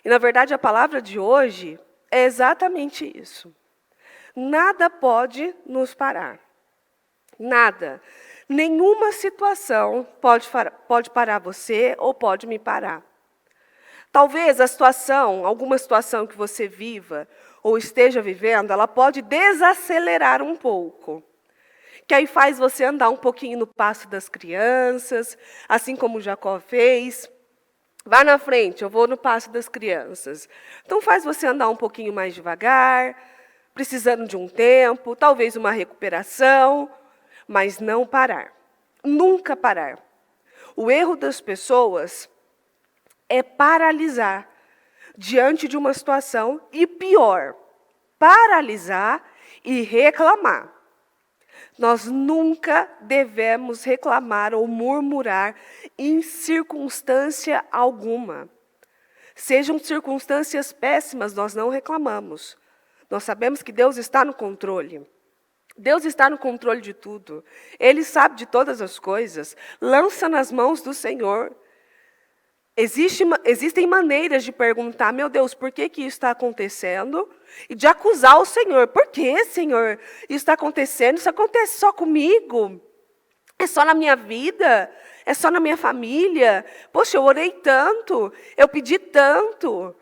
E, na verdade, a palavra de hoje é exatamente isso. Nada pode nos parar. Nada. Nenhuma situação pode parar você ou pode me parar. Talvez alguma situação que você viva ou esteja vivendo, ela pode desacelerar um pouco. Que aí faz você andar um pouquinho no passo das crianças, assim como Jacó fez. Vá na frente, eu vou no passo das crianças. Então faz você andar um pouquinho mais devagar, precisando de um tempo, talvez uma recuperação, mas não parar. Nunca parar. O erro das pessoas é paralisar diante de uma situação e, pior, paralisar e reclamar. Nós nunca devemos reclamar ou murmurar em circunstância alguma. Sejam circunstâncias péssimas, nós não reclamamos. Nós sabemos que Deus está no controle. Deus está no controle de tudo. Ele sabe de todas as coisas. Lança nas mãos do Senhor. Existem maneiras de perguntar, meu Deus, por que isso está acontecendo? E de acusar o Senhor. Por que, Senhor, isso está acontecendo? Isso acontece só comigo? É só na minha vida? É só na minha família? Poxa, eu orei tanto, eu pedi tanto,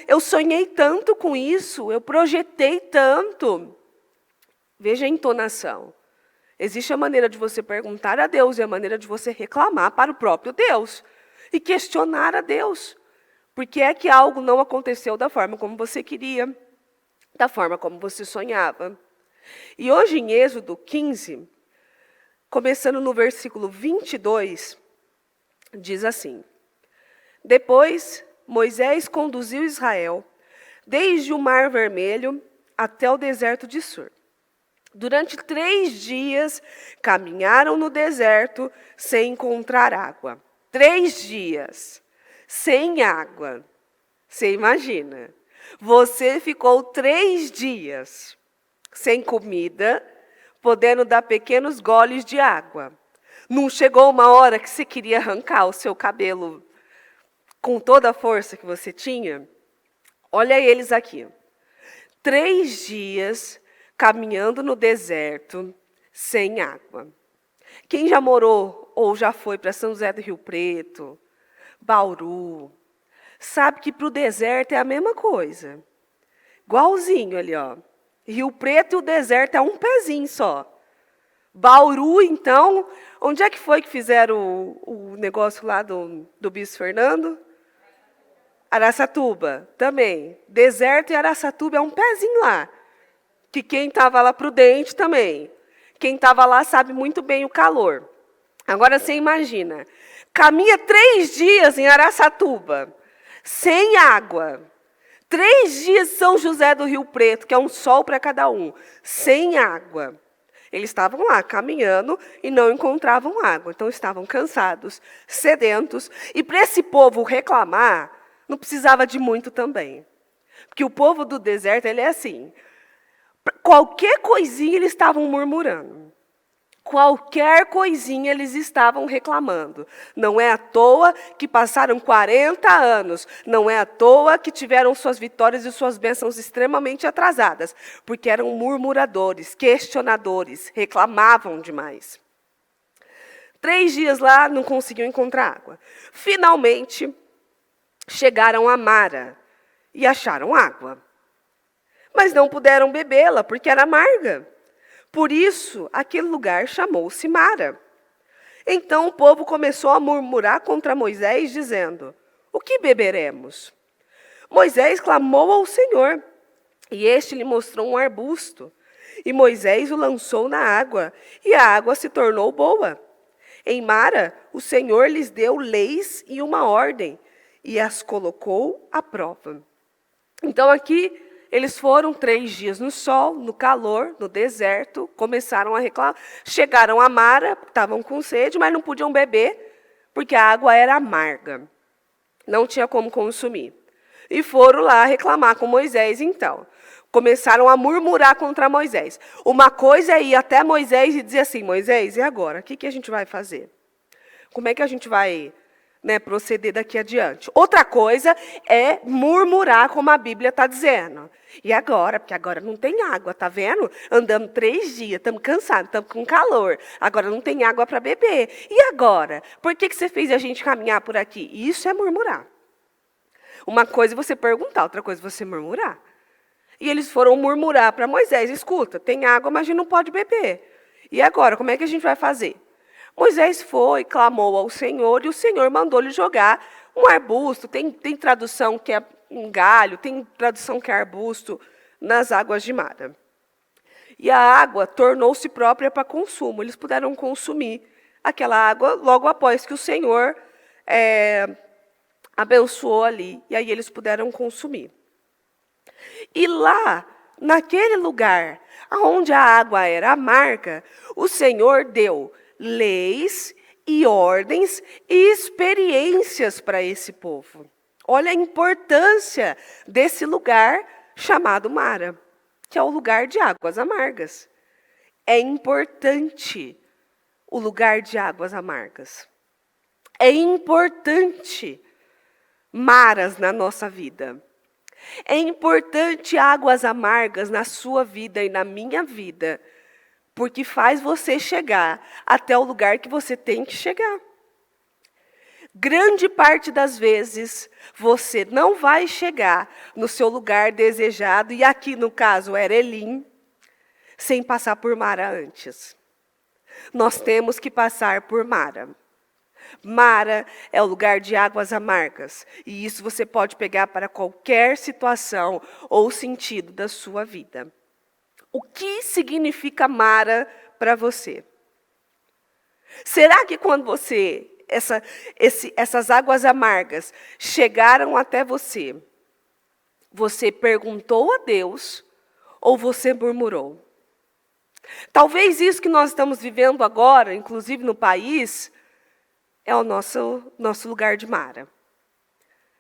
eu sonhei tanto com isso, eu projetei tanto. Veja a entonação. Existe a maneira de você perguntar a Deus e a maneira de você reclamar para o próprio Deus. E questionar a Deus. Por que é que algo não aconteceu da forma como você queria, da forma como você sonhava? E hoje em Êxodo 15, começando no versículo 22, diz assim: Depois Moisés conduziu Israel desde o Mar Vermelho até o deserto de Sur. Durante 3 dias caminharam no deserto sem encontrar água. 3 dias sem água. Você imagina? Você ficou 3 dias sem comida, podendo dar pequenos goles de água. Não chegou uma hora que você queria arrancar o seu cabelo com toda a força que você tinha? Olha eles aqui. 3 dias caminhando no deserto sem água. Quem já morou ou já foi para São José do Rio Preto, Bauru, sabe que para o deserto é a mesma coisa. Igualzinho ali, ó. Rio Preto e o deserto é um pezinho só. Bauru, então, onde é que foi que fizeram o negócio lá do Bispo Fernando? Araçatuba, também. Deserto e Araçatuba é um pezinho lá. Que quem estava lá prudente também. Quem estava lá sabe muito bem o calor. Agora você imagina, caminha 3 dias em Araçatuba, sem água. 3 dias em São José do Rio Preto, que é um sol para cada um, sem água. Eles estavam lá caminhando e não encontravam água. Então estavam cansados, sedentos. E para esse povo reclamar, não precisava de muito também. Porque o povo do deserto, ele é assim. Qualquer coisinha eles estavam murmurando. Qualquer coisinha eles estavam reclamando. Não é à toa que passaram 40 anos. Não é à toa que tiveram suas vitórias e suas bênçãos extremamente atrasadas. Porque eram murmuradores, questionadores, reclamavam demais. 3 dias lá, não conseguiam encontrar água. Finalmente, chegaram a Mara e acharam água. Mas não puderam bebê-la, porque era amarga. Por isso, aquele lugar chamou-se Mara. Então o povo começou a murmurar contra Moisés, dizendo: O que beberemos? Moisés clamou ao Senhor, e este lhe mostrou um arbusto. E Moisés o lançou na água, e a água se tornou boa. Em Mara, o Senhor lhes deu leis e uma ordem, e as colocou à prova. Então aqui eles foram 3 dias no sol, no calor, no deserto, começaram a reclamar. Chegaram a Mara, estavam com sede, mas não podiam beber, porque a água era amarga. Não tinha como consumir. E foram lá reclamar com Moisés, então. Começaram a murmurar contra Moisés. Uma coisa é ir até Moisés e dizer assim: Moisés, e agora? O que a gente vai fazer? Como é que a gente vai né, proceder daqui adiante. Outra coisa é murmurar, como a Bíblia está dizendo. E agora? Porque agora não tem água, tá vendo? Andamos 3 dias, estamos cansados, estamos com calor. Agora não tem água para beber. E agora? Por que você fez a gente caminhar por aqui? Isso é murmurar. Uma coisa é você perguntar, outra coisa é você murmurar. E eles foram murmurar para Moisés: escuta, tem água, mas a gente não pode beber. E agora, como é que a gente vai fazer? Moisés foi, clamou ao Senhor, e o Senhor mandou-lhe jogar um arbusto. Tem tradução que é um galho, tem tradução que é arbusto, nas águas de Mara. E a água tornou-se própria para consumo. Eles puderam consumir aquela água logo após que o Senhor abençoou ali. E aí eles puderam consumir. E lá, naquele lugar onde a água era amarga, o Senhor deu leis e ordens e experiências para esse povo. Olha a importância desse lugar chamado Mara, que é o lugar de águas amargas. É importante o lugar de águas amargas. É importante maras na nossa vida. É importante águas amargas na sua vida e na minha vida, porque faz você chegar até o lugar que você tem que chegar. Grande parte das vezes, você não vai chegar no seu lugar desejado, e aqui no caso era Elim, sem passar por Mara antes. Nós temos que passar por Mara. Mara é o lugar de águas amargas, e isso você pode pegar para qualquer situação ou sentido da sua vida. O que significa Mara para você? Será que quando essas águas amargas chegaram até você, você perguntou a Deus ou você murmurou? Talvez isso que nós estamos vivendo agora, inclusive no país, é o nosso lugar de Mara.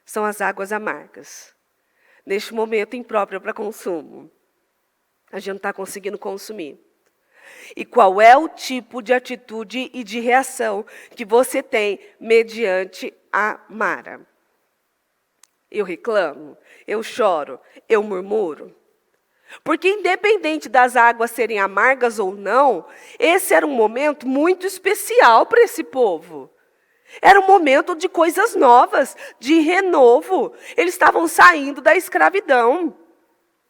São as águas amargas. Neste momento impróprio para consumo. A gente não está conseguindo consumir. E qual é o tipo de atitude e de reação que você tem mediante a Mara? Eu reclamo, eu choro, eu murmuro. Porque independente das águas serem amargas ou não, esse era um momento muito especial para esse povo. Era um momento de coisas novas, de renovo. Eles estavam saindo da escravidão.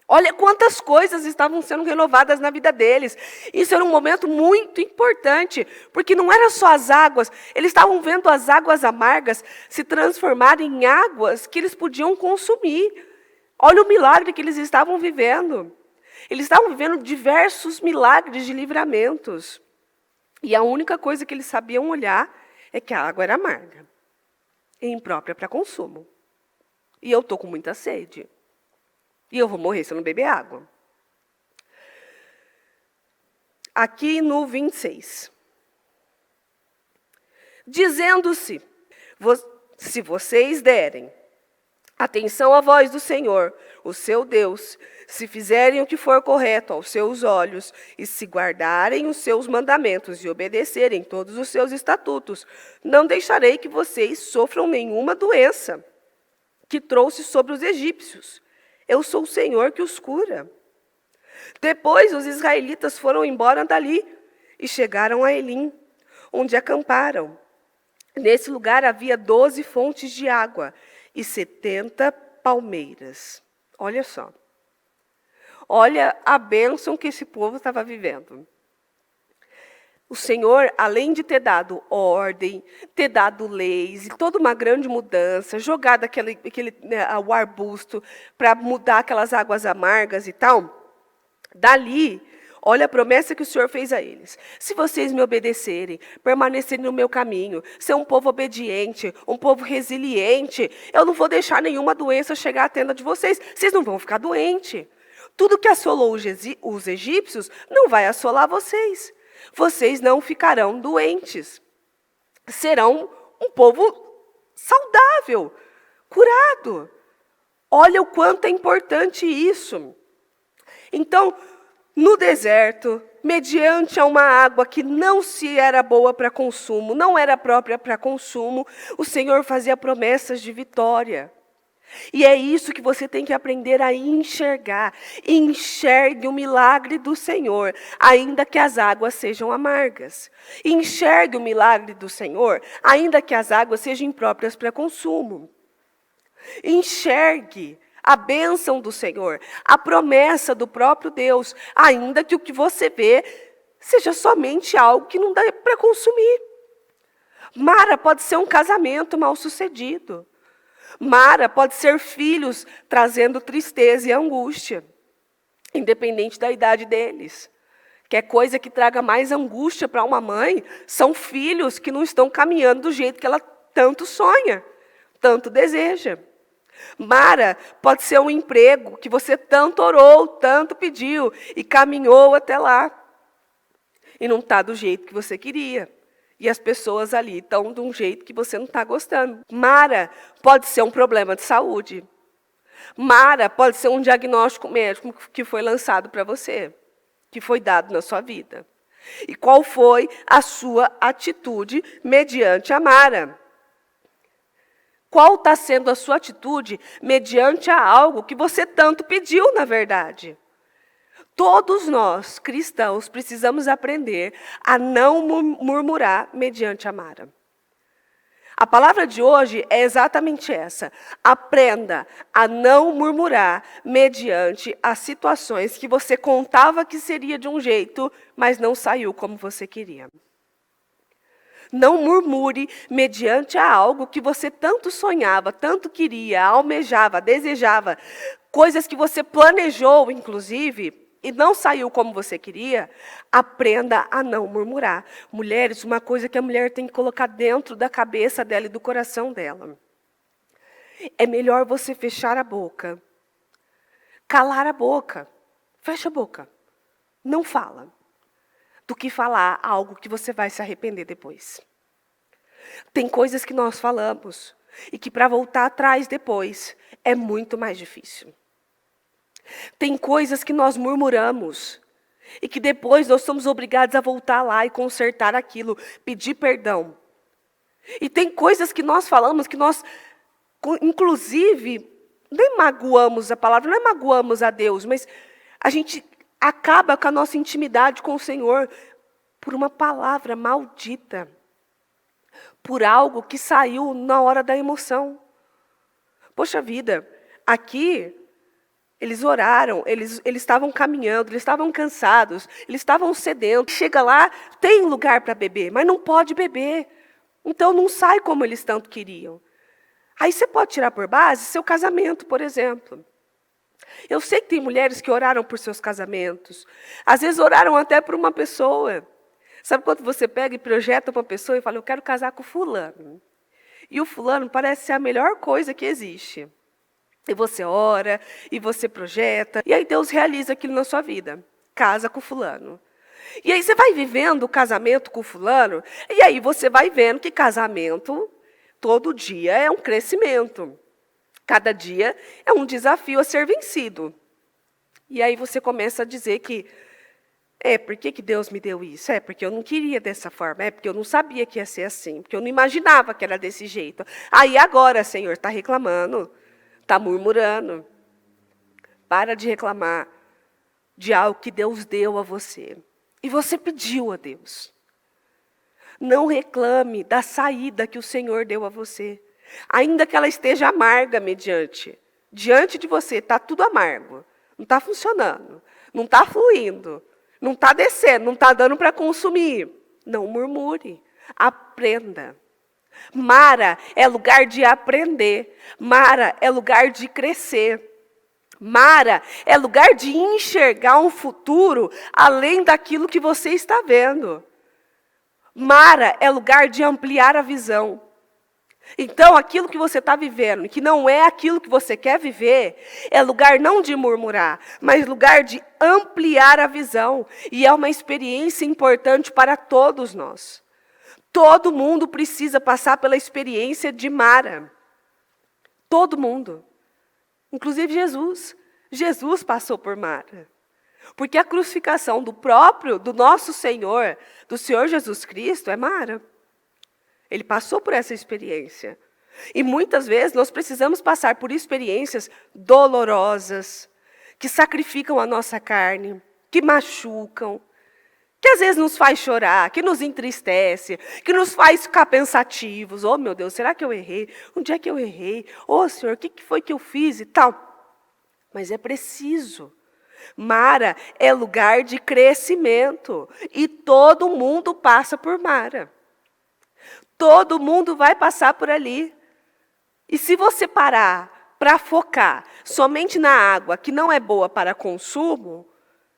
Olha quantas coisas estavam sendo renovadas na vida deles. Isso era um momento muito importante, porque não era só as águas, eles estavam vendo as águas amargas se transformarem em águas que eles podiam consumir. Olha o milagre que eles estavam vivendo. Eles estavam vivendo diversos milagres de livramentos. E a única coisa que eles sabiam olhar é que a água era amarga e imprópria para consumo. E eu estou com muita sede. E eu vou morrer se eu não beber água. Aqui no 26. Dizendo-se, se vocês derem atenção à voz do Senhor, o seu Deus, se fizerem o que for correto aos seus olhos, e se guardarem os seus mandamentos e obedecerem todos os seus estatutos, não deixarei que vocês sofram nenhuma doença que trouxe sobre os egípcios. Eu sou o Senhor que os cura. Depois os israelitas foram embora dali e chegaram a Elim, onde acamparam. Nesse lugar havia 12 fontes de água e 70 palmeiras. Olha só. Olha a bênção que esse povo estava vivendo. O Senhor, além de ter dado ordem, ter dado leis, e toda uma grande mudança, jogado o arbusto para mudar aquelas águas amargas e tal, dali, olha a promessa que o Senhor fez a eles. Se vocês me obedecerem, permanecerem no meu caminho, ser um povo obediente, um povo resiliente, eu não vou deixar nenhuma doença chegar à tenda de vocês. Vocês não vão ficar doentes. Tudo que assolou os egípcios não vai assolar vocês. Vocês não ficarão doentes. Serão um povo saudável, curado. Olha o quanto é importante isso. Então, no deserto, mediante a uma água que não se era boa para consumo, não era própria para consumo, o Senhor fazia promessas de vitória. E é isso que você tem que aprender a enxergar. Enxergue o milagre do Senhor, ainda que as águas sejam amargas. Enxergue o milagre do Senhor, ainda que as águas sejam impróprias para consumo. Enxergue a bênção do Senhor, a promessa do próprio Deus, ainda que o que você vê seja somente algo que não dá para consumir. Mara pode ser um casamento mal sucedido. Mara pode ser filhos trazendo tristeza e angústia, independente da idade deles. Que é coisa que traga mais angústia para uma mãe são filhos que não estão caminhando do jeito que ela tanto sonha, tanto deseja. Mara pode ser um emprego que você tanto orou, tanto pediu e caminhou até lá. E não está do jeito que você queria. E as pessoas ali estão de um jeito que você não está gostando. Mara pode ser um problema de saúde. Mara pode ser um diagnóstico médico que foi lançado para você, que foi dado na sua vida. E qual foi a sua atitude mediante a Mara? Qual está sendo a sua atitude mediante a algo que você tanto pediu, na verdade? Todos nós, cristãos, precisamos aprender a não murmurar mediante a Mara. A palavra de hoje é exatamente essa. Aprenda a não murmurar mediante as situações que você contava que seria de um jeito, mas não saiu como você queria. Não murmure mediante a algo que você tanto sonhava, tanto queria, almejava, desejava, coisas que você planejou, inclusive, e não saiu como você queria. Aprenda a não murmurar. Mulheres, uma coisa que a mulher tem que colocar dentro da cabeça dela e do coração dela. É melhor você fechar a boca, calar a boca, fecha a boca, não fala, do que falar algo que você vai se arrepender depois. Tem coisas que nós falamos e que para voltar atrás depois é muito mais difícil. Tem coisas que nós murmuramos e que depois nós somos obrigados a voltar lá e consertar aquilo, pedir perdão. E tem coisas que nós falamos que nós, inclusive, nem magoamos a palavra, não é magoamos a Deus, mas a gente acaba com a nossa intimidade com o Senhor por uma palavra maldita, por algo que saiu na hora da emoção. Poxa vida, aqui eles oraram, eles estavam caminhando, eles estavam cansados, eles estavam sedentos. Chega lá, tem lugar para beber, mas não pode beber. Então não sai como eles tanto queriam. Aí você pode tirar por base seu casamento, por exemplo. Eu sei que tem mulheres que oraram por seus casamentos. Às vezes oraram até por uma pessoa. Sabe quando você pega e projeta uma pessoa e fala, eu quero casar com fulano. E o fulano parece ser a melhor coisa que existe. E você ora, e você projeta, e aí Deus realiza aquilo na sua vida. Casa com fulano. E aí você vai vivendo o casamento com fulano, e aí você vai vendo que casamento, todo dia é um crescimento. Cada dia é um desafio a ser vencido. E aí você começa a dizer que, por que Deus me deu isso? Porque eu não queria dessa forma, porque eu não sabia que ia ser assim, porque eu não imaginava que era desse jeito. Aí agora, Senhor, está reclamando. Está murmurando. Para de reclamar de algo que Deus deu a você. E você pediu a Deus. Não reclame da saída que o Senhor deu a você. Ainda que ela esteja amarga diante de você, está tudo amargo. Não está funcionando. Não está fluindo. Não está descendo. Não está dando para consumir. Não murmure. Aprenda. Mara é lugar de aprender. Mara é lugar de crescer. Mara é lugar de enxergar um futuro além daquilo que você está vendo. Mara é lugar de ampliar a visão. Então, aquilo que você está vivendo, que não é aquilo que você quer viver, é lugar não de murmurar, mas lugar de ampliar a visão. E é uma experiência importante para todos nós. Todo mundo precisa passar pela experiência de Mara. Todo mundo. Inclusive Jesus. Jesus passou por Mara. Porque a crucificação do nosso Senhor, do Senhor Jesus Cristo, é Mara. Ele passou por essa experiência. E muitas vezes nós precisamos passar por experiências dolorosas, que sacrificam a nossa carne, que machucam, que às vezes nos faz chorar, que nos entristece, que nos faz ficar pensativos. Oh, meu Deus, será que eu errei? Onde é que eu errei? Oh, Senhor, o que foi que eu fiz e tal? Mas é preciso. Mara é lugar de crescimento. E todo mundo passa por Mara. Todo mundo vai passar por ali. E se você parar para focar somente na água que não é boa para consumo, o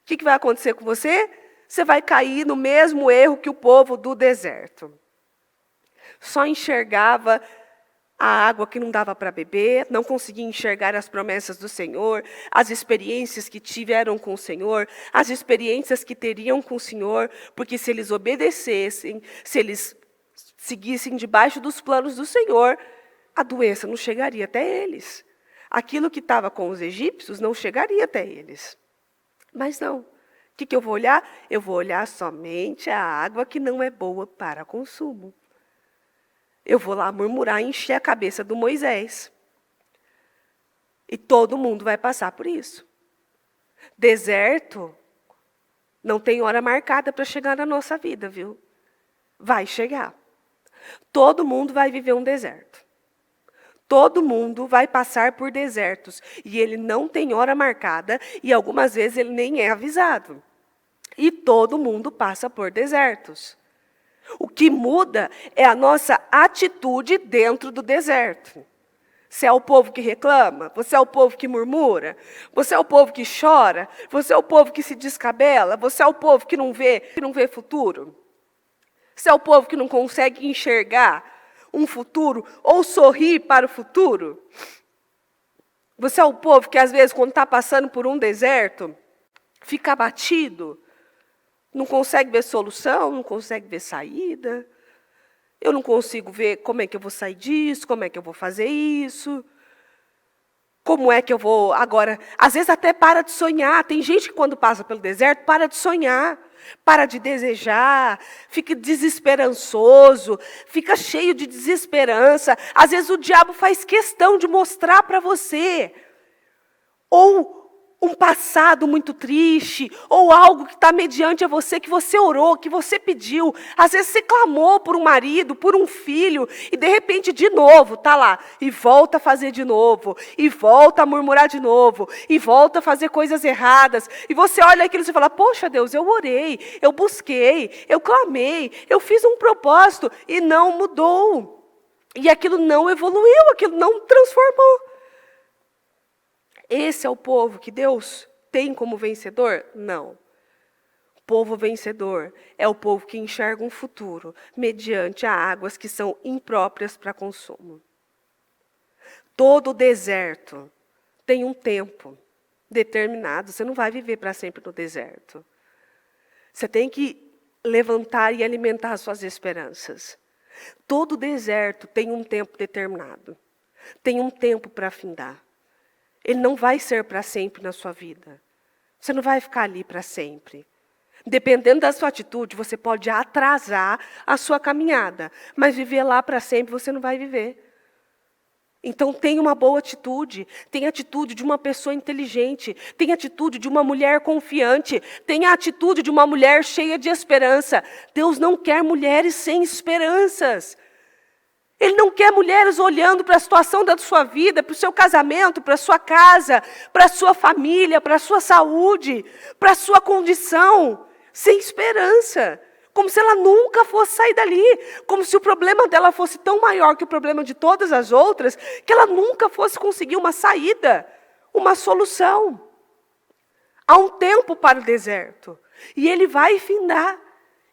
que vai acontecer com você? Você vai cair no mesmo erro que o povo do deserto. Só enxergava a água que não dava para beber, não conseguia enxergar as promessas do Senhor, as experiências que tiveram com o Senhor, as experiências que teriam com o Senhor, porque se eles obedecessem, se eles seguissem debaixo dos planos do Senhor, a doença não chegaria até eles. Aquilo que estava com os egípcios não chegaria até eles. Mas não. O que eu vou olhar? Eu vou olhar somente a água que não é boa para consumo. Eu vou lá murmurar e encher a cabeça do Moisés. E todo mundo vai passar por isso. Deserto não tem hora marcada para chegar na nossa vida, viu? Vai chegar. Todo mundo vai viver um deserto. Todo mundo vai passar por desertos. E ele não tem hora marcada e algumas vezes ele nem é avisado. E todo mundo passa por desertos. O que muda é a nossa atitude dentro do deserto. Você é o povo que reclama? Você é o povo que murmura? Você é o povo que chora? Você é o povo que se descabela? Você é o povo que não vê futuro? Você é o povo que não consegue enxergar um futuro ou sorrir para o futuro? Você é o povo que, às vezes, quando está passando por um deserto, fica abatido, não consegue ver solução, não consegue ver saída. Eu não consigo ver como é que eu vou sair disso, como é que eu vou fazer isso. Como é que eu vou agora? Às vezes até para de sonhar. Tem gente que quando passa pelo deserto, para de sonhar, para de desejar, fica desesperançoso, fica cheio de desesperança. Às vezes o diabo faz questão de mostrar para você ou um passado muito triste, ou algo que está mediante a você, que você orou, que você pediu. Às vezes você clamou por um marido, por um filho, e de repente de novo está lá, e volta a fazer de novo, e volta a murmurar de novo, e volta a fazer coisas erradas. E você olha aquilo e fala, poxa Deus, eu orei, eu busquei, eu clamei, eu fiz um propósito, e não mudou. E aquilo não evoluiu, aquilo não transformou. Esse é o povo que Deus tem como vencedor? Não. O povo vencedor é o povo que enxerga um futuro mediante a águas que são impróprias para consumo. Todo deserto tem um tempo determinado. Você não vai viver para sempre no deserto. Você tem que levantar e alimentar as suas esperanças. Todo deserto tem um tempo determinado. Tem um tempo para findar. Ele não vai ser para sempre na sua vida. Você não vai ficar ali para sempre. Dependendo da sua atitude, você pode atrasar a sua caminhada. Mas viver lá para sempre, você não vai viver. Então, tenha uma boa atitude. Tenha a atitude de uma pessoa inteligente. Tenha a atitude de uma mulher confiante. Tenha a atitude de uma mulher cheia de esperança. Deus não quer mulheres sem esperanças. Ele não quer mulheres olhando para a situação da sua vida, para o seu casamento, para a sua casa, para a sua família, para a sua saúde, para a sua condição, sem esperança. Como se ela nunca fosse sair dali. Como se o problema dela fosse tão maior que o problema de todas as outras, que ela nunca fosse conseguir uma saída, uma solução. Há um tempo para o deserto. E ele vai findar.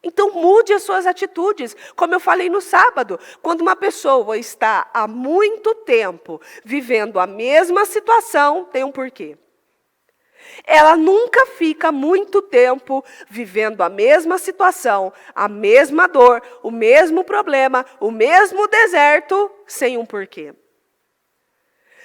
Então, mude as suas atitudes. Como eu falei no sábado, quando uma pessoa está há muito tempo vivendo a mesma situação, tem um porquê. Ela nunca fica muito tempo vivendo a mesma situação, a mesma dor, o mesmo problema, o mesmo deserto, sem um porquê.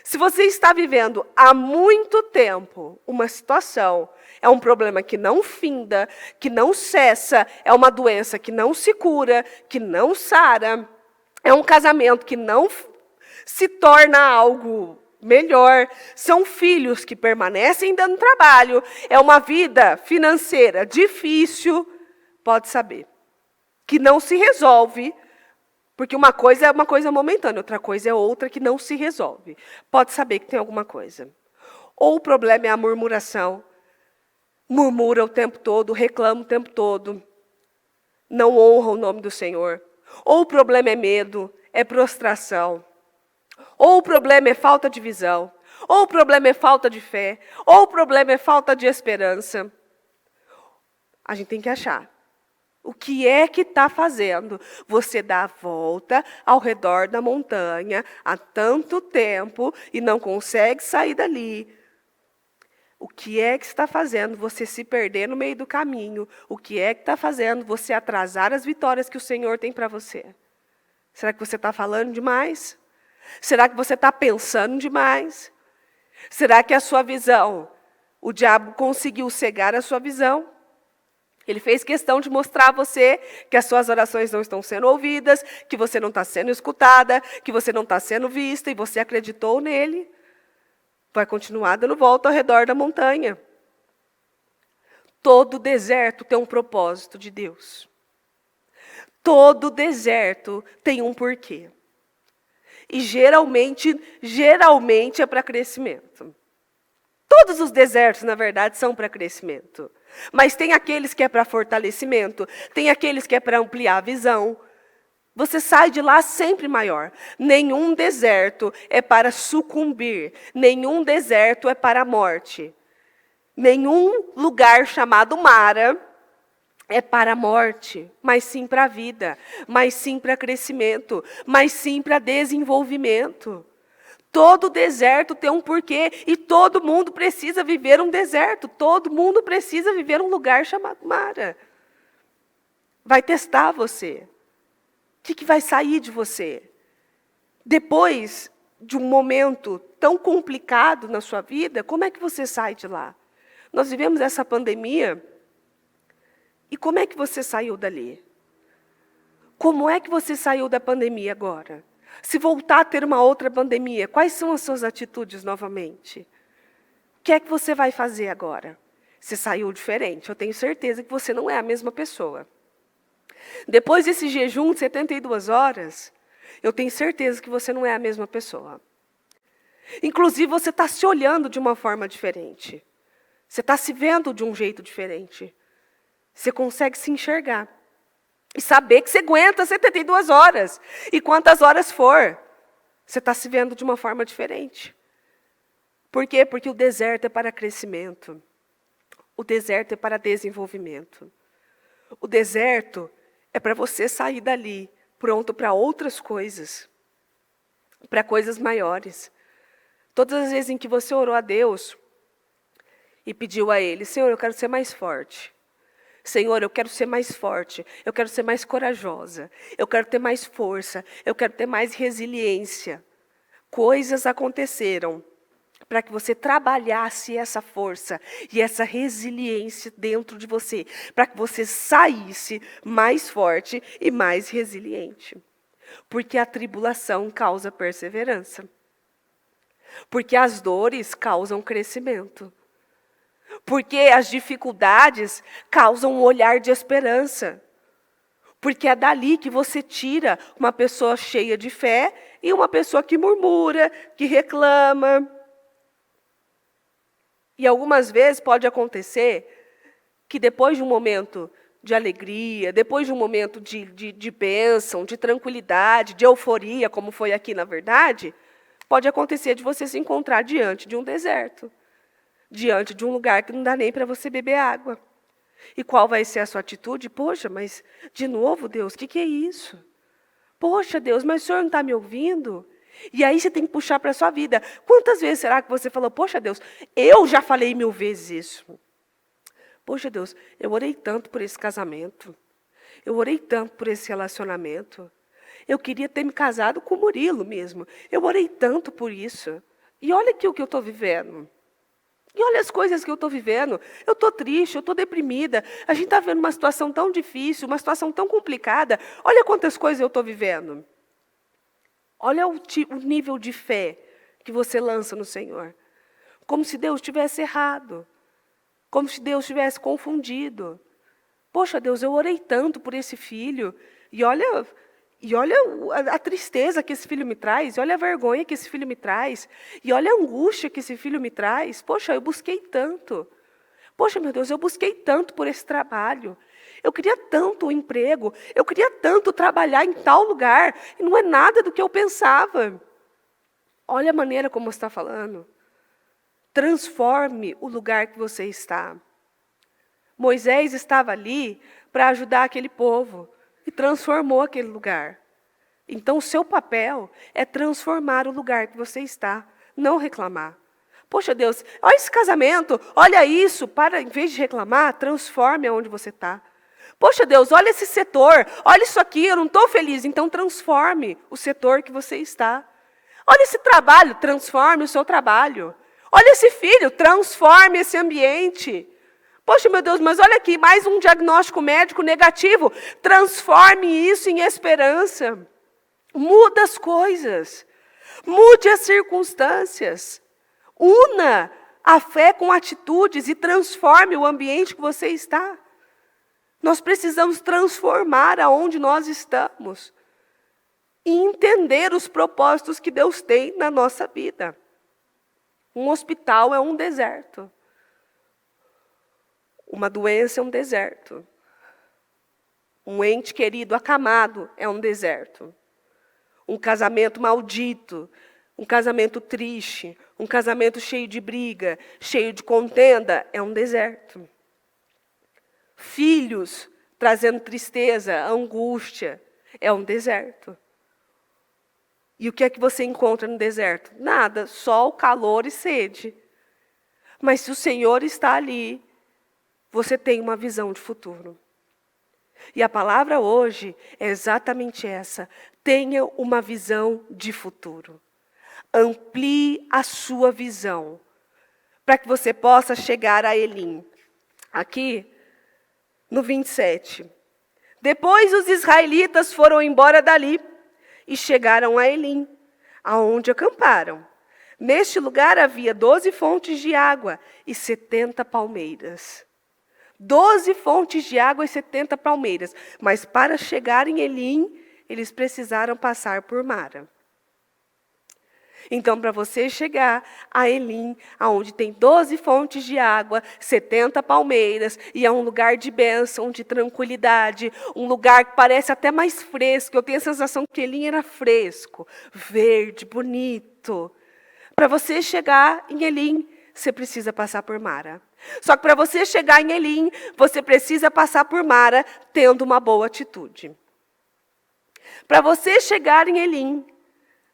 Se você está vivendo há muito tempo uma situação, é um problema que não finda, que não cessa, é uma doença que não se cura, que não sara, é um casamento que não se torna algo melhor, são filhos que permanecem dando trabalho, é uma vida financeira difícil, pode saber, que não se resolve. Porque uma coisa é uma coisa momentânea, outra coisa é outra que não se resolve. Pode saber que tem alguma coisa. Ou o problema é a murmuração. Murmura o tempo todo, reclama o tempo todo. Não honra o nome do Senhor. Ou o problema é medo, é prostração. Ou o problema é falta de visão. Ou o problema é falta de fé. Ou o problema é falta de esperança. A gente tem que achar. O que é que está fazendo você dar a volta ao redor da montanha há tanto tempo e não consegue sair dali? O que é que está fazendo você se perder no meio do caminho? O que é que está fazendo você atrasar as vitórias que o Senhor tem para você? Será que você está falando demais? Será que você está pensando demais? Será que a sua visão, o diabo conseguiu cegar a sua visão? Ele fez questão de mostrar a você que as suas orações não estão sendo ouvidas, que você não está sendo escutada, que você não está sendo vista, e você acreditou nele. Vai continuar dando volta ao redor da montanha. Todo deserto tem um propósito de Deus. Todo deserto tem um porquê. E geralmente é para crescimento. Todos os desertos, na verdade, são para crescimento. Mas tem aqueles que é para fortalecimento, tem aqueles que é para ampliar a visão. Você sai de lá sempre maior. Nenhum deserto é para sucumbir, nenhum deserto é para a morte. Nenhum lugar chamado Mara é para a morte, mas sim para a vida, mas sim para crescimento, mas sim para desenvolvimento. Todo deserto tem um porquê e todo mundo precisa viver um deserto. Todo mundo precisa viver um lugar chamado Mara. Vai testar você. O que vai sair de você? Depois de um momento tão complicado na sua vida, como é que você sai de lá? Nós vivemos essa pandemia e como é que você saiu dali? Como é que você saiu da pandemia agora? Se voltar a ter uma outra pandemia, quais são as suas atitudes novamente? O que é que você vai fazer agora? Você saiu diferente, eu tenho certeza que você não é a mesma pessoa. Depois desse jejum de 72 horas, eu tenho certeza que você não é a mesma pessoa. Inclusive, você está se olhando de uma forma diferente. Você está se vendo de um jeito diferente. Você consegue se enxergar. E saber que você aguenta 72 horas. E quantas horas for, você está se vendo de uma forma diferente. Por quê? Porque o deserto é para crescimento. O deserto é para desenvolvimento. O deserto é para você sair dali pronto para outras coisas. Para coisas maiores. Todas as vezes em que você orou a Deus e pediu a Ele, Senhor, eu quero ser mais forte. Senhor, eu quero ser mais forte, eu quero ser mais corajosa, eu quero ter mais força, eu quero ter mais resiliência. Coisas aconteceram para que você trabalhasse essa força e essa resiliência dentro de você, para que você saísse mais forte e mais resiliente. Porque a tribulação causa perseverança. Porque as dores causam crescimento. Porque as dificuldades causam um olhar de esperança. Porque é dali que você tira uma pessoa cheia de fé e uma pessoa que murmura, que reclama. E algumas vezes pode acontecer que depois de um momento de alegria, depois de um momento de bênção, de tranquilidade, de euforia, como foi aqui na verdade, pode acontecer de você se encontrar diante de um deserto. Diante de um lugar que não dá nem para você beber água. E qual vai ser a sua atitude? Poxa, mas de novo, Deus, o que é isso? Poxa, Deus, mas o Senhor não está me ouvindo? E aí você tem que puxar para a sua vida. Quantas vezes será que você falou, poxa, Deus, eu já falei 1000 vezes isso. Poxa, Deus, eu orei tanto por esse casamento. Eu orei tanto por esse relacionamento. Eu queria ter me casado com o Murilo mesmo. Eu orei tanto por isso. E olha aqui o que eu estou vivendo. E olha as coisas que eu estou vivendo. Eu estou triste, eu estou deprimida. A gente está vendo uma situação tão difícil, uma situação tão complicada. Olha quantas coisas eu estou vivendo. Olha o nível de fé que você lança no Senhor. Como se Deus tivesse errado. Como se Deus tivesse confundido. Poxa, Deus, eu orei tanto por esse filho. E olha a tristeza que esse filho me traz. E olha a vergonha que esse filho me traz. E olha a angústia que esse filho me traz. Poxa, eu busquei tanto. Poxa, meu Deus, eu busquei tanto por esse trabalho. Eu queria tanto o emprego. Eu queria tanto trabalhar em tal lugar. E não é nada do que eu pensava. Olha a maneira como você está falando. Transforme o lugar que você está. Moisés estava ali para ajudar aquele povo. E transformou aquele lugar. Então, o seu papel é transformar o lugar que você está. Não reclamar. Poxa, Deus, olha esse casamento, olha isso. Em vez de reclamar, transforme aonde você está. Poxa, Deus, olha esse setor, olha isso aqui, eu não estou feliz. Então, transforme o setor que você está. Olha esse trabalho, transforme o seu trabalho. Olha esse filho, transforme esse ambiente. Poxa, meu Deus, mas olha aqui, mais um diagnóstico médico negativo. Transforme isso em esperança. Muda as coisas. Mude as circunstâncias. Una a fé com atitudes e transforme o ambiente que você está. Nós precisamos transformar aonde nós estamos. E entender os propósitos que Deus tem na nossa vida. Um hospital é um deserto. Uma doença é um deserto. Um ente querido acamado é um deserto. Um casamento maldito, um casamento triste, um casamento cheio de briga, cheio de contenda, é um deserto. Filhos trazendo tristeza, angústia, é um deserto. E o que é que você encontra no deserto? Nada, sol, calor e sede. Mas se o Senhor está ali, você tem uma visão de futuro. E a palavra hoje é exatamente essa. Tenha uma visão de futuro. Amplie a sua visão, para que você possa chegar a Elim. Aqui, no 27. Depois os israelitas foram embora dali e chegaram a Elim, aonde acamparam. Neste lugar havia 12 fontes de água e 70 palmeiras. 12 fontes de água e 70 palmeiras. Mas para chegar em Elim, eles precisaram passar por Mara. Então, para você chegar a Elim, onde tem 12 fontes de água, 70 palmeiras, e é um lugar de bênção, de tranquilidade, um lugar que parece até mais fresco. Eu tenho a sensação que Elim era fresco, verde, bonito. Para você chegar em Elim, você precisa passar por Mara. Só que para você chegar em Elim, você precisa passar por Mara tendo uma boa atitude. Para você chegar em Elim,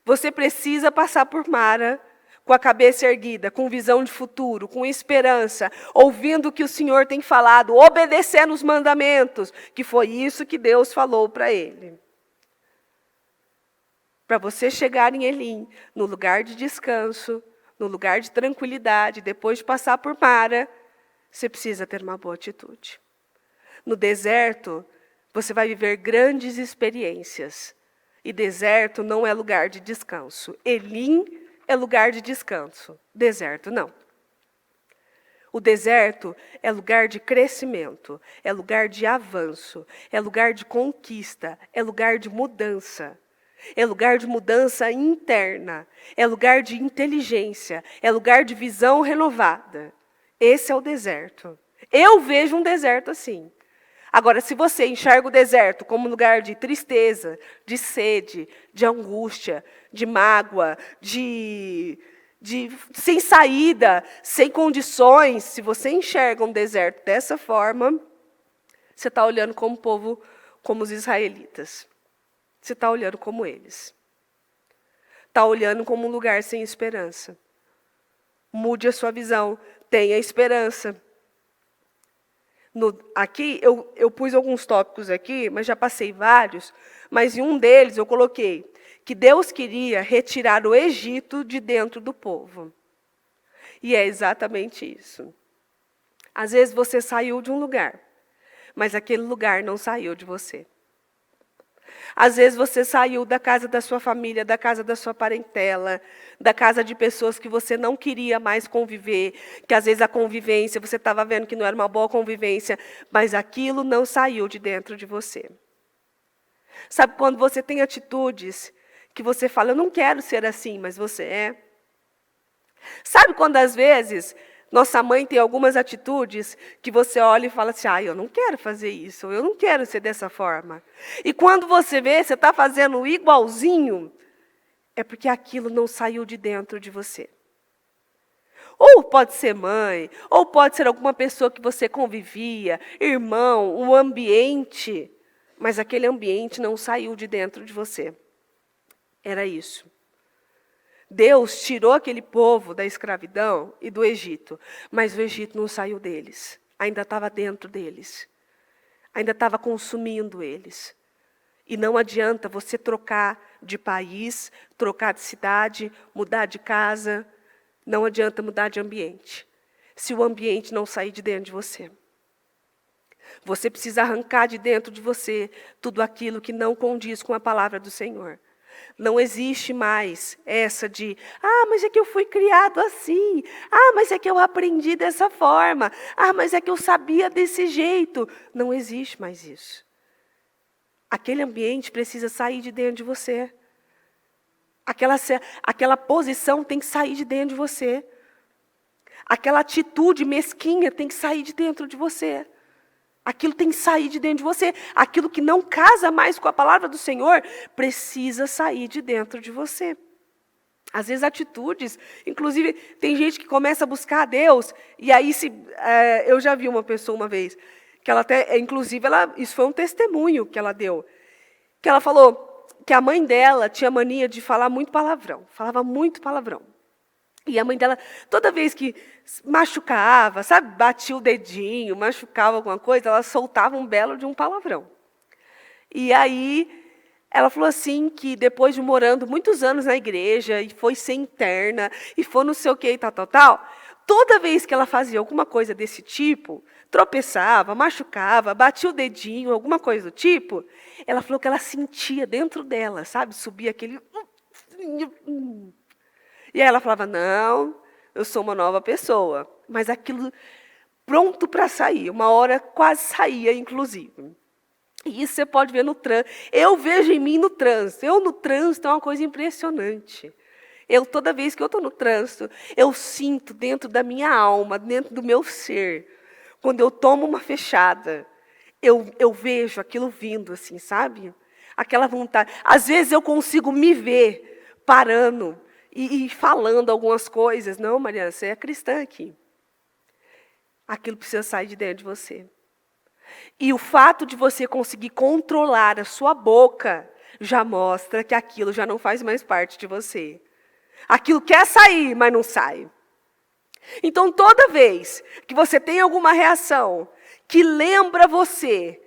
você precisa passar por Mara com a cabeça erguida, com visão de futuro, com esperança, ouvindo o que o Senhor tem falado, obedecendo os mandamentos, que foi isso que Deus falou para ele. Para você chegar em Elim, no lugar de descanso, no lugar de tranquilidade, depois de passar por Mara, você precisa ter uma boa atitude. No deserto, você vai viver grandes experiências. E deserto não é lugar de descanso. Elim é lugar de descanso. Deserto, não. O deserto é lugar de crescimento, é lugar de avanço, é lugar de conquista, é lugar de mudança. É lugar de mudança interna, é lugar de inteligência, é lugar de visão renovada. Esse é o deserto. Eu vejo um deserto assim. Agora, se você enxerga o deserto como lugar de tristeza, de sede, de angústia, de mágoa, sem saída, sem condições, se você enxerga um deserto dessa forma, você está olhando como povo, como os israelitas. Você está olhando como eles. Está olhando como um lugar sem esperança. Mude a sua visão. Tenha esperança. Aqui, eu pus alguns tópicos aqui, mas já passei vários. Mas em um deles eu coloquei que Deus queria retirar o Egito de dentro do povo. E é exatamente isso. Às vezes você saiu de um lugar, mas aquele lugar não saiu de você. Às vezes você saiu da casa da sua família, da casa da sua parentela, da casa de pessoas que você não queria mais conviver, que às vezes a convivência, você estava vendo que não era uma boa convivência, mas aquilo não saiu de dentro de você. Sabe quando você tem atitudes que você fala, eu não quero ser assim, mas você é? Sabe quando às vezes nossa mãe tem algumas atitudes que você olha e fala assim, eu não quero fazer isso, eu não quero ser dessa forma. E quando você vê, você está fazendo igualzinho, é porque aquilo não saiu de dentro de você. Ou pode ser mãe, ou pode ser alguma pessoa que você convivia, irmão, um ambiente, mas aquele ambiente não saiu de dentro de você. Era isso. Deus tirou aquele povo da escravidão e do Egito, mas o Egito não saiu deles, ainda estava dentro deles, ainda estava consumindo eles. E não adianta você trocar de país, trocar de cidade, mudar de casa, não adianta mudar de ambiente, se o ambiente não sair de dentro de você. Você precisa arrancar de dentro de você tudo aquilo que não condiz com a palavra do Senhor. Não existe mais essa de, mas é que eu fui criado assim, mas é que eu aprendi dessa forma, mas é que eu sabia desse jeito. Não existe mais isso. Aquele ambiente precisa sair de dentro de você. Aquela posição tem que sair de dentro de você. Aquela atitude mesquinha tem que sair de dentro de você. Aquilo tem que sair de dentro de você. Aquilo que não casa mais com a palavra do Senhor, precisa sair de dentro de você. Às vezes atitudes, inclusive tem gente que começa a buscar a Deus, e aí eu já vi uma pessoa uma vez, que ela até, inclusive, isso foi um testemunho que ela deu, que ela falou que a mãe dela tinha mania de falar muito palavrão, falava muito palavrão. E a mãe dela, toda vez que machucava, sabe, batia o dedinho, machucava alguma coisa, ela soltava um belo de um palavrão. E aí, ela falou assim, que depois de morando muitos anos na igreja, e foi ser interna, e foi não sei o que, tal, toda vez que ela fazia alguma coisa desse tipo, tropeçava, machucava, batia o dedinho, alguma coisa do tipo, ela falou que ela sentia dentro dela, sabe, subia aquele... E aí ela falava, não, eu sou uma nova pessoa. Mas aquilo pronto para sair, uma hora quase saía, inclusive. E isso você pode ver no trânsito. Eu vejo em mim no trânsito. Eu no trânsito é uma coisa impressionante. Toda vez que eu estou no trânsito, eu sinto dentro da minha alma, dentro do meu ser, quando eu tomo uma fechada, eu vejo aquilo vindo assim, sabe? Aquela vontade. Às vezes eu consigo me ver parando, e falando algumas coisas. Não, Mariana, você é cristã aqui. Aquilo precisa sair de dentro de você. E o fato de você conseguir controlar a sua boca já mostra que aquilo já não faz mais parte de você. Aquilo quer sair, mas não sai. Então, toda vez que você tem alguma reação que lembra você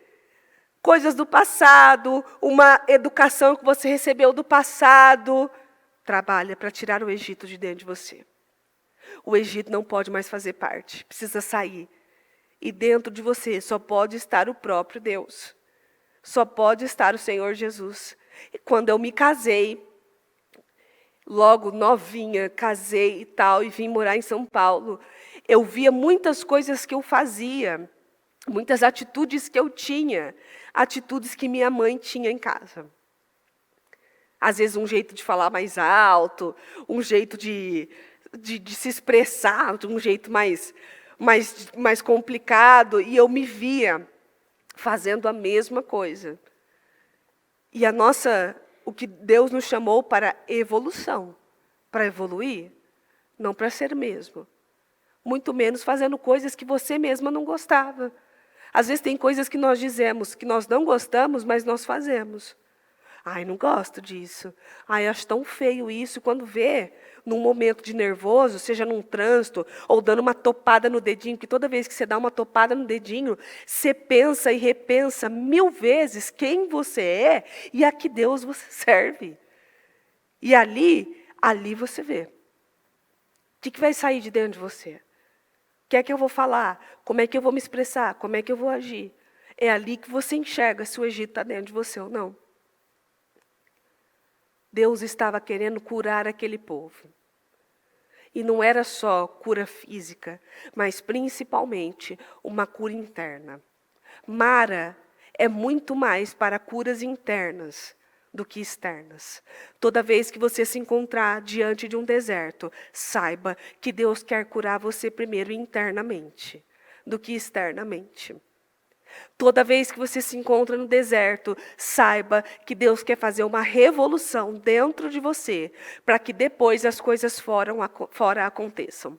coisas do passado, uma educação que você recebeu do passado, trabalha para tirar o Egito de dentro de você. O Egito não pode mais fazer parte, precisa sair. E dentro de você só pode estar o próprio Deus. Só pode estar o Senhor Jesus. E quando eu me casei, logo novinha, casei e tal, e vim morar em São Paulo, eu via muitas coisas que eu fazia, muitas atitudes que eu tinha, atitudes que minha mãe tinha em casa. Às vezes um jeito de falar mais alto, um jeito de se expressar, um jeito mais complicado, e eu me via fazendo a mesma coisa. E o que Deus nos chamou para evolução, para evoluir, não para ser mesmo. Muito menos fazendo coisas que você mesma não gostava. Às vezes tem coisas que nós dizemos que nós não gostamos, mas nós fazemos. Não gosto disso. Acho tão feio isso. Quando vê, num momento de nervoso, seja num trânsito, ou dando uma topada no dedinho, que toda vez que você dá uma topada no dedinho, você pensa e repensa 1000 vezes quem você é e a que Deus você serve. E ali você vê. O que vai sair de dentro de você? O que é que eu vou falar? Como é que eu vou me expressar? Como é que eu vou agir? É ali que você enxerga se o Egito está dentro de você ou não. Deus estava querendo curar aquele povo. E não era só cura física, mas principalmente uma cura interna. Mara é muito mais para curas internas do que externas. Toda vez que você se encontrar diante de um deserto, saiba que Deus quer curar você primeiro internamente do que externamente. Toda vez que você se encontra no deserto, saiba que Deus quer fazer uma revolução dentro de você, para que depois as coisas fora aconteçam.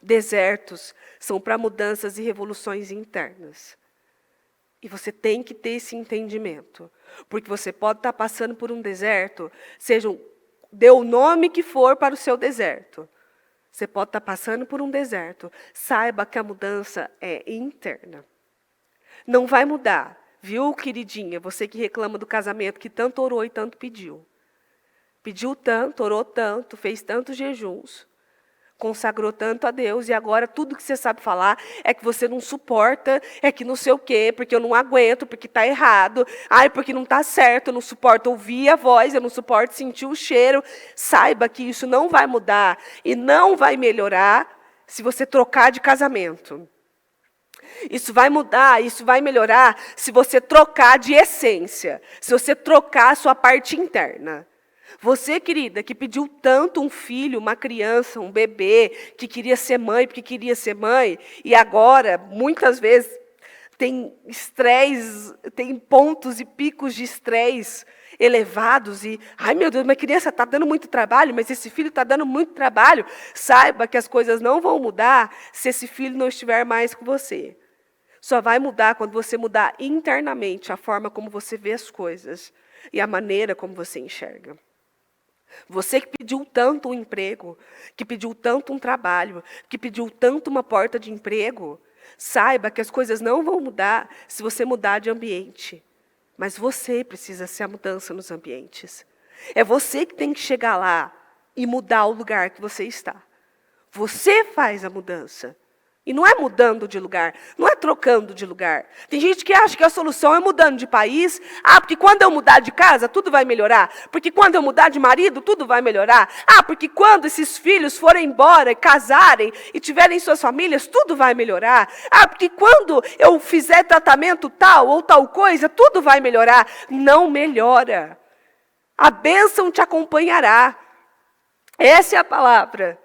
Desertos são para mudanças e revoluções internas. E você tem que ter esse entendimento. Porque você pode estar passando por um deserto, dê o nome que for para o seu deserto. Você pode estar passando por um deserto. Saiba que a mudança é interna. Não vai mudar, viu, queridinha? Você que reclama do casamento, que tanto orou e tanto pediu. Pediu tanto, orou tanto, fez tantos jejuns, consagrou tanto a Deus, e agora tudo que você sabe falar é que você não suporta, é que não sei o quê, porque eu não aguento, porque está errado, porque não está certo, eu não suporto ouvir a voz, eu não suporto sentir o cheiro. Saiba que isso não vai mudar e não vai melhorar se você trocar de casamento. Isso vai mudar, isso vai melhorar se você trocar de essência, se você trocar a sua parte interna. Você, querida, que pediu tanto um filho, uma criança, um bebê, que queria ser mãe porque queria ser mãe, e agora, muitas vezes, tem estresse, tem pontos e picos de estresse elevados, e, ai meu Deus, minha criança está dando muito trabalho, mas esse filho está dando muito trabalho. Saiba que as coisas não vão mudar se esse filho não estiver mais com você. Só vai mudar quando você mudar internamente a forma como você vê as coisas e a maneira como você enxerga. Você que pediu tanto um emprego, que pediu tanto um trabalho, que pediu tanto uma porta de emprego, saiba que as coisas não vão mudar se você mudar de ambiente. Mas você precisa ser a mudança nos ambientes. É você que tem que chegar lá e mudar o lugar que você está. Você faz a mudança. E não é mudando de lugar, não é trocando de lugar. Tem gente que acha que a solução é mudando de país. Porque quando eu mudar de casa, tudo vai melhorar. Porque quando eu mudar de marido, tudo vai melhorar. Porque quando esses filhos forem embora, casarem e tiverem suas famílias, tudo vai melhorar. Porque quando eu fizer tratamento tal ou tal coisa, tudo vai melhorar. Não melhora. A bênção te acompanhará. Essa é a palavra.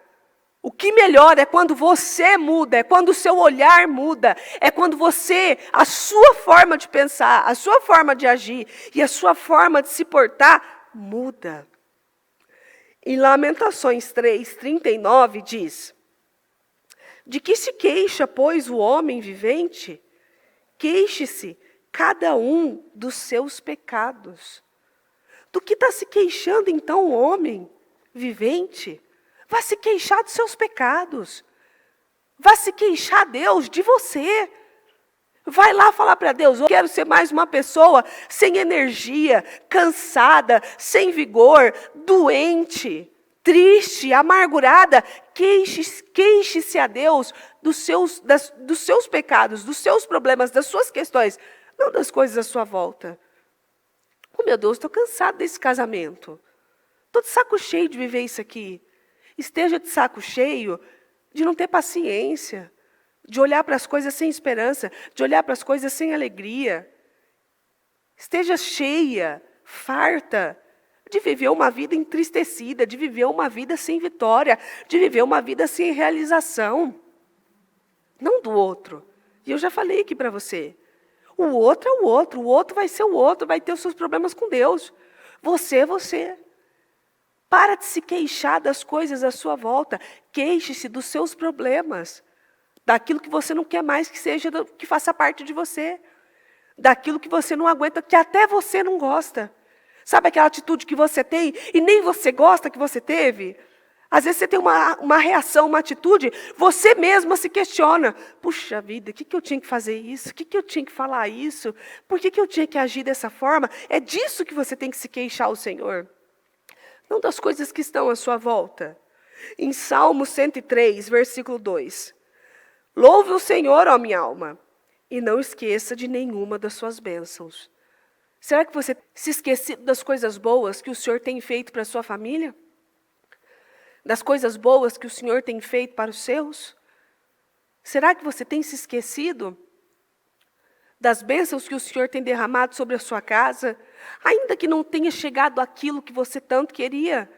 O que melhora é quando você muda, é quando o seu olhar muda, é quando a sua forma de pensar, a sua forma de agir e a sua forma de se portar muda. Em Lamentações 3:39 diz: de que se queixa, pois, o homem vivente? Queixe-se cada um dos seus pecados. Do que está se queixando, então, o homem vivente? Vá se queixar dos seus pecados. Vá se queixar, Deus, de você. Vai lá falar para Deus: eu quero ser mais uma pessoa sem energia, cansada, sem vigor, doente, triste, amargurada. Queixe-se a Deus dos seus pecados, dos seus problemas, das suas questões, não das coisas à sua volta. Oh, meu Deus, estou cansado desse casamento. Estou de saco cheio de viver isso aqui. Esteja de saco cheio de não ter paciência, de olhar para as coisas sem esperança, de olhar para as coisas sem alegria. Esteja cheia, farta, de viver uma vida entristecida, de viver uma vida sem vitória, de viver uma vida sem realização. Não do outro. E eu já falei aqui para você. O outro é o outro vai ser o outro, vai ter os seus problemas com Deus. Você é você. Para de se queixar das coisas à sua volta. Queixe-se dos seus problemas. Daquilo que você não quer mais que faça parte de você. Daquilo que você não aguenta, que até você não gosta. Sabe aquela atitude que você tem e nem você gosta que você teve? Às vezes você tem uma reação, uma atitude, você mesma se questiona. Puxa vida, o que eu tinha que fazer isso? O que eu tinha que falar isso? Por que eu tinha que agir dessa forma? É disso que você tem que se queixar ao Senhor. não das coisas que estão à sua volta. Em Salmo 103, versículo 2. Louve o Senhor, ó minha alma, e não esqueça de nenhuma das suas bênçãos. Será que você se esqueceu das coisas boas que o Senhor tem feito para a sua família? Das coisas boas que o Senhor tem feito para os seus? Será que você tem se esquecido das bênçãos que o Senhor tem derramado sobre a sua casa? Ainda que não tenha chegado aquilo que você tanto queria,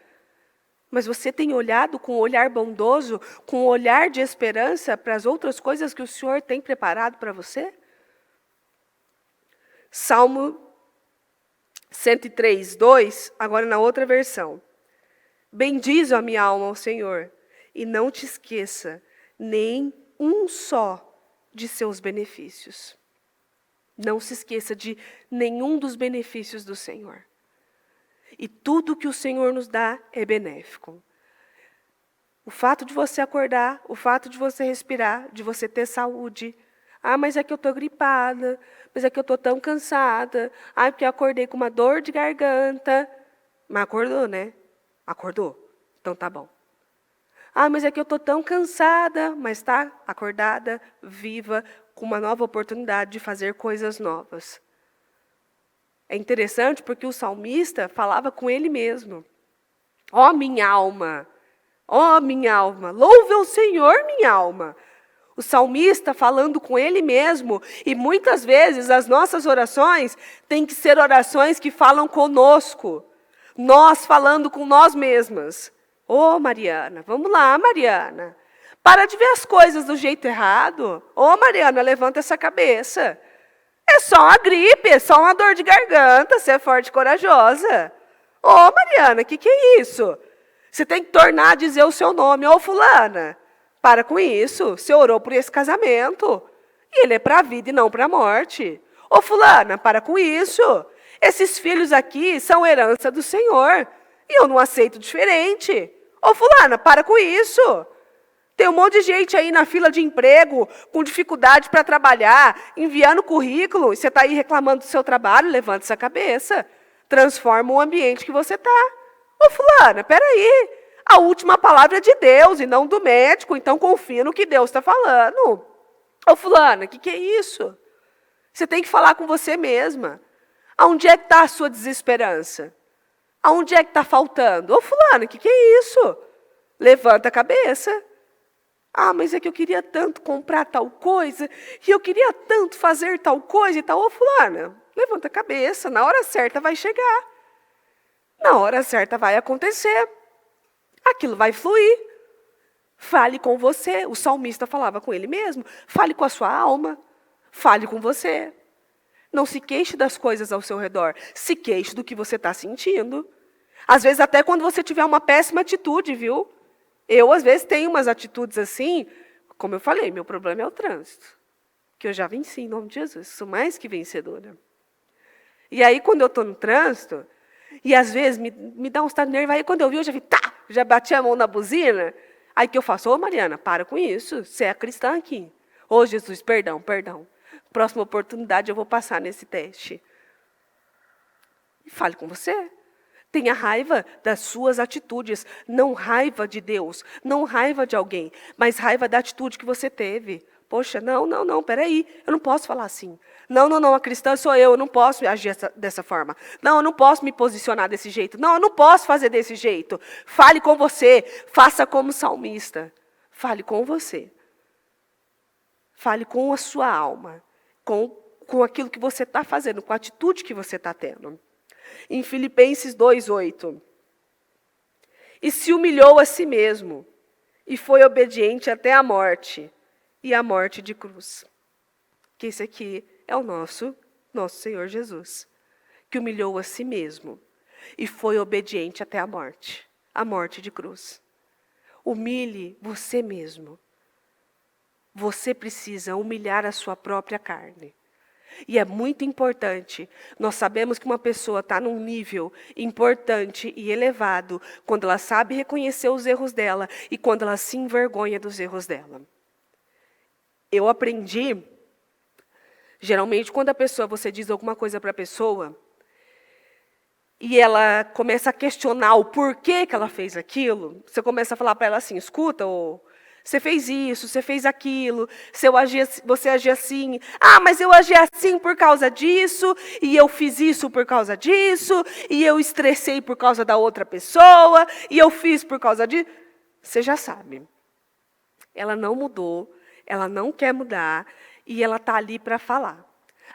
mas você tem olhado com um olhar bondoso, com um olhar de esperança para as outras coisas que o Senhor tem preparado para você? Salmo 103, 2, agora na outra versão. Bendize a minha alma ao Senhor, e não te esqueça nem um só de seus benefícios. Não se esqueça de nenhum dos benefícios do Senhor. E tudo que o Senhor nos dá é benéfico. O fato de você acordar, o fato de você respirar, de você ter saúde. Ah, mas é que eu estou gripada, mas é que eu estou tão cansada. Ah, porque eu acordei com uma dor de garganta. Mas acordou, né? Acordou? Então tá bom. Ah, mas é que eu estou tão cansada, mas está acordada, viva, com uma nova oportunidade de fazer coisas novas. É interessante porque o salmista falava com ele mesmo. Ó minha alma, louve ao Senhor, minha alma. O salmista falando com ele mesmo, e muitas vezes as nossas orações têm que ser orações que falam conosco. Nós falando com nós mesmas. Ô Mariana, vamos lá, Mariana. Para de ver as coisas do jeito errado. Ô Mariana, levanta essa cabeça. É só uma gripe, é só uma dor de garganta, você é forte e corajosa. Ô, Mariana, o que é isso? Você tem que tornar a dizer o seu nome. Ô, fulana, para com isso. Você orou por esse casamento. E ele é para a vida e não para a morte. Ô, fulana, para com isso. Esses filhos aqui são herança do Senhor. E eu não aceito diferente. Ô, fulana, para com isso. Tem um monte de gente aí na fila de emprego, com dificuldade para trabalhar, enviando currículo, e você está aí reclamando do seu trabalho, levanta essa cabeça. Transforma o ambiente que você está. Ô, fulana, peraí. A última palavra é de Deus e não do médico, então confia no que Deus está falando. Ô, fulana, o que é isso? Você tem que falar com você mesma. Aonde é que está a sua desesperança? Aonde é que está faltando? Ô, fulana, o que é isso? Levanta a cabeça. Ah, mas é que eu queria tanto comprar tal coisa, e eu queria tanto fazer tal coisa e tal. Ô, fulana, levanta a cabeça, na hora certa vai chegar. Na hora certa vai acontecer. Aquilo vai fluir. Fale com você. O salmista falava com ele mesmo. Fale com a sua alma. Fale com você. Não se queixe das coisas ao seu redor. Se queixe do que você está sentindo. Às vezes até quando você tiver uma péssima atitude, viu? Eu, às vezes, tenho umas atitudes assim, como eu falei, meu problema é o trânsito. Que eu já venci, em nome de Jesus. Sou mais que vencedora. E aí, quando eu estou no trânsito, e às vezes me dá um estado de nervo, aí quando eu vi, eu já vi, tá, já bati a mão na buzina. Aí que eu faço, ô Mariana, para com isso, você é cristã aqui. Ô Jesus, perdão. Próxima oportunidade eu vou passar nesse teste. E fale com você. Tenha raiva das suas atitudes, não raiva de Deus, não raiva de alguém, mas raiva da atitude que você teve. Poxa, não, peraí, eu não posso falar assim. Não, a cristã sou eu não posso agir dessa forma. Não, eu não posso me posicionar desse jeito. Não, eu não posso fazer desse jeito. Fale com você, faça como salmista. Fale com você. Fale com a sua alma, com aquilo que você está fazendo, com a atitude que você está tendo. Em Filipenses 2:8. E se humilhou a si mesmo, e foi obediente até a morte, e a morte de cruz. Que esse aqui é o nosso Senhor Jesus, que humilhou a si mesmo, e foi obediente até a morte de cruz. Humilhe você mesmo. Você precisa humilhar a sua própria carne. E é muito importante, nós sabemos que uma pessoa está num nível importante e elevado quando ela sabe reconhecer os erros dela e quando ela se envergonha dos erros dela. Eu aprendi, geralmente quando você diz alguma coisa para a pessoa, e ela começa a questionar o porquê que ela fez aquilo, você começa a falar para ela assim, escuta, você fez isso, você fez aquilo, você agia assim, mas eu agi assim por causa disso, e eu fiz isso por causa disso, e eu estressei por causa da outra pessoa, e eu fiz por causa disso. Você já sabe. Ela não mudou, ela não quer mudar, e ela está ali para falar.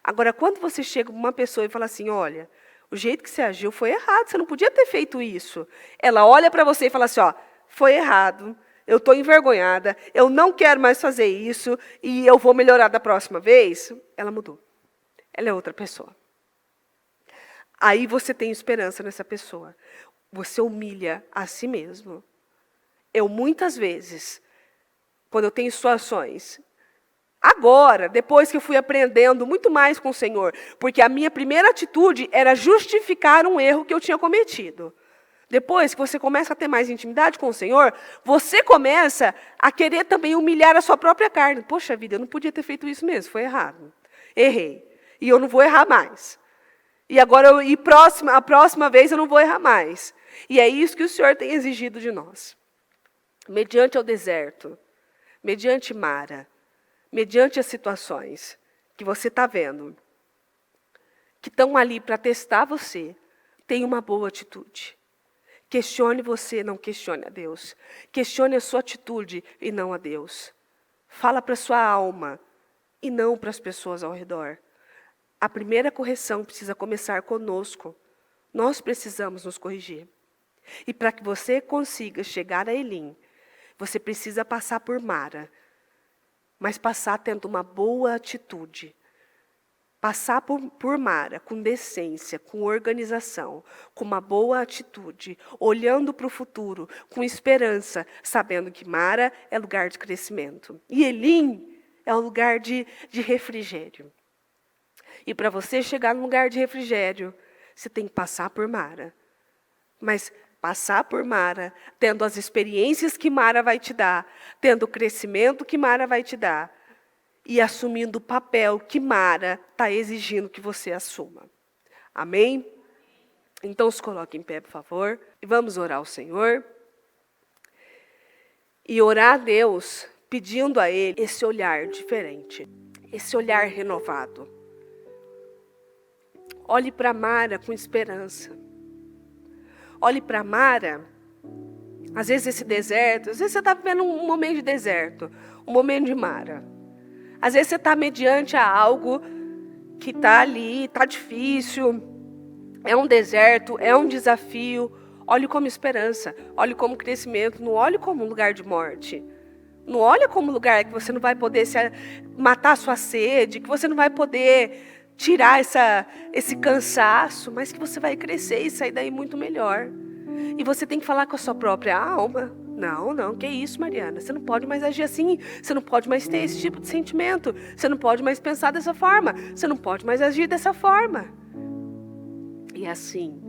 Agora, quando você chega com uma pessoa e fala assim, olha, o jeito que você agiu foi errado, você não podia ter feito isso. Ela olha para você e fala assim, foi errado, eu estou envergonhada, eu não quero mais fazer isso, e eu vou melhorar da próxima vez. Ela mudou. Ela é outra pessoa. Aí você tem esperança nessa pessoa. Você humilha a si mesmo. Eu, muitas vezes, quando eu tenho situações, agora, depois que eu fui aprendendo muito mais com o Senhor, porque a minha primeira atitude era justificar um erro que eu tinha cometido. Depois que você começa a ter mais intimidade com o Senhor, você começa a querer também humilhar a sua própria carne. Poxa vida, eu não podia ter feito isso mesmo, foi errado. Errei. E eu não vou errar mais. E agora, a próxima vez eu não vou errar mais. E é isso que o Senhor tem exigido de nós. Mediante ao deserto, mediante Mara, mediante as situações que você está vendo, que estão ali para testar você, tenha uma boa atitude. Questione você, não questione a Deus. Questione a sua atitude e não a Deus. Fala para a sua alma e não para as pessoas ao redor. A primeira correção precisa começar conosco. Nós precisamos nos corrigir. E para que você consiga chegar a Elim, você precisa passar por Mara, mas passar tendo uma boa atitude. Passar por Mara com decência, com organização, com uma boa atitude, olhando para o futuro, com esperança, sabendo que Mara é lugar de crescimento. E Elim é um lugar de refrigério. E para você chegar num lugar de refrigério, você tem que passar por Mara. Mas passar por Mara, tendo as experiências que Mara vai te dar, tendo o crescimento que Mara vai te dar, e assumindo o papel que Mara está exigindo que você assuma. Amém? Então, se coloque em pé, por favor, e vamos orar ao Senhor. E orar a Deus, pedindo a Ele esse olhar diferente, esse olhar renovado. Olhe para Mara com esperança. Olhe para Mara, às vezes esse deserto, às vezes você está vivendo um momento de deserto, um momento de Mara. Às vezes você está mediante a algo que está ali, está difícil, é um deserto, é um desafio. Olhe como esperança, olhe como crescimento, não olhe como um lugar de morte. Não olhe como um lugar que você não vai poder matar a sua sede, que você não vai poder tirar esse cansaço, mas que você vai crescer e sair daí muito melhor. E você tem que falar com a sua própria alma. Não, que isso, Mariana? Você não pode mais agir assim. Você não pode mais ter esse tipo de sentimento. Você não pode mais pensar dessa forma. Você não pode mais agir dessa forma. E assim,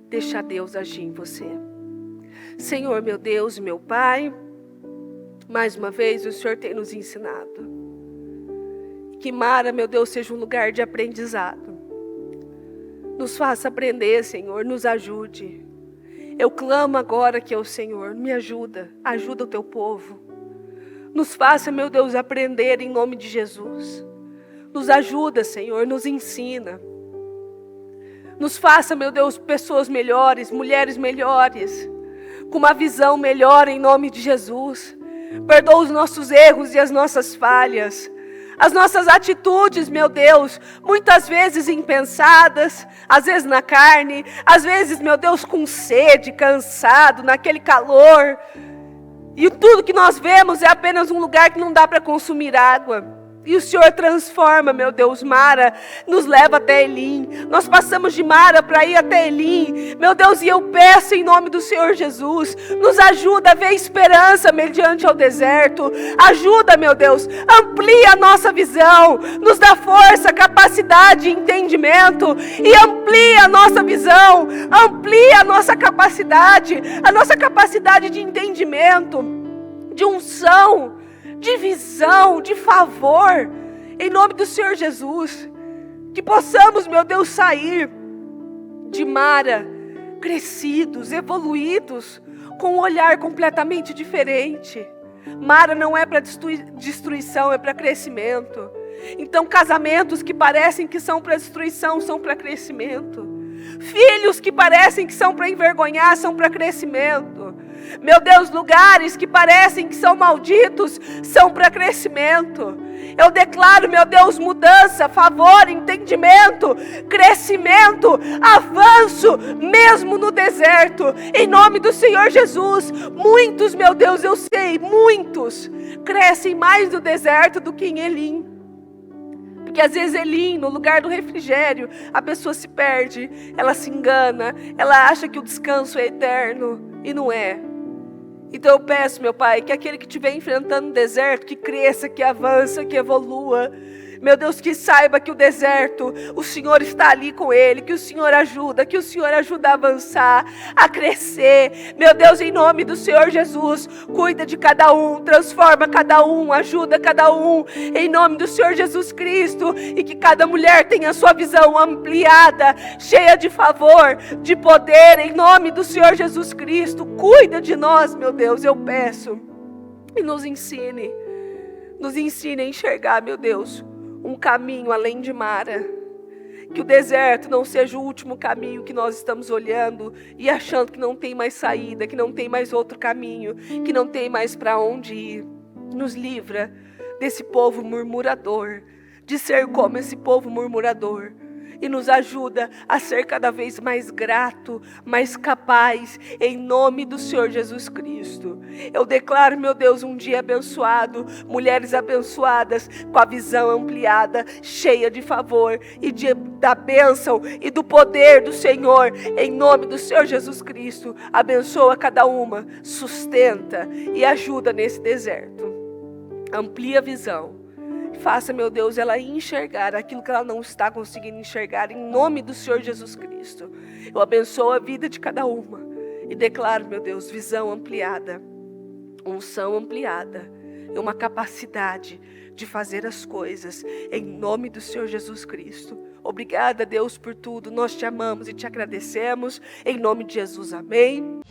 deixa Deus agir em você. Senhor, meu Deus e meu Pai, mais uma vez o Senhor tem nos ensinado. Que Mara, meu Deus, seja um lugar de aprendizado. Nos faça aprender, Senhor, nos ajude. Eu clamo agora que é o Senhor, me ajuda o teu povo. Nos faça, meu Deus, aprender em nome de Jesus. Nos ajuda, Senhor, nos ensina. Nos faça, meu Deus, pessoas melhores, mulheres melhores, com uma visão melhor em nome de Jesus. Perdoa os nossos erros e as nossas falhas. As nossas atitudes, meu Deus, muitas vezes impensadas, às vezes na carne, às vezes, meu Deus, com sede, cansado, naquele calor. E tudo que nós vemos é apenas um lugar que não dá para consumir água. E o Senhor transforma, meu Deus, Mara, nos leva até Elim. Nós passamos de Mara para ir até Elim. Meu Deus, e eu peço em nome do Senhor Jesus, nos ajuda a ver esperança mediante ao deserto. Ajuda, meu Deus, amplia a nossa visão. Nos dá força, capacidade e entendimento. E amplia a nossa visão, amplia a nossa capacidade de entendimento, de unção, de visão, de favor, em nome do Senhor Jesus, que possamos, meu Deus, sair de Mara crescidos, evoluídos, com um olhar completamente diferente. Mara não é para destruição, é para crescimento. Então casamentos que parecem que são para destruição, são para crescimento. Filhos que parecem que são para envergonhar, são para crescimento. Meu Deus, lugares que parecem que são malditos, são para crescimento. Eu declaro, meu Deus, mudança, favor, entendimento, crescimento, avanço, mesmo no deserto, em nome do Senhor Jesus. Muitos, meu Deus, eu sei, muitos crescem mais no deserto do que em Elim. Porque às vezes Elim, no lugar do refrigério, a pessoa se perde, ela se engana, ela acha que o descanso é eterno, e não é. Então eu peço, meu Pai, que aquele que estiver enfrentando o deserto, que cresça, que avança, que evolua. Meu Deus, que saiba que o deserto, o Senhor está ali com ele, que o Senhor ajuda a avançar, a crescer. Meu Deus, em nome do Senhor Jesus, cuida de cada um, transforma cada um, ajuda cada um, em nome do Senhor Jesus Cristo, e que cada mulher tenha a sua visão ampliada, cheia de favor, de poder, em nome do Senhor Jesus Cristo. Cuida de nós, meu Deus, eu peço, e nos ensine a enxergar, meu Deus, um caminho além de Mara. Que o deserto não seja o último caminho que nós estamos olhando e achando que não tem mais saída, que não tem mais outro caminho, que não tem mais para onde ir. Nos livra desse povo murmurador, de ser como esse povo murmurador. E nos ajuda a ser cada vez mais grato, mais capaz, em nome do Senhor Jesus Cristo. Eu declaro, meu Deus, um dia abençoado, mulheres abençoadas, com a visão ampliada, cheia de favor e da bênção e do poder do Senhor, em nome do Senhor Jesus Cristo. Abençoa cada uma, sustenta e ajuda nesse deserto. Amplia a visão. Faça, meu Deus, ela enxergar aquilo que ela não está conseguindo enxergar, em nome do Senhor Jesus Cristo. Eu abençoo a vida de cada uma e declaro, meu Deus, visão ampliada, unção ampliada, e uma capacidade de fazer as coisas, em nome do Senhor Jesus Cristo. Obrigada, Deus, por tudo. Nós te amamos e te agradecemos, em nome de Jesus. Amém.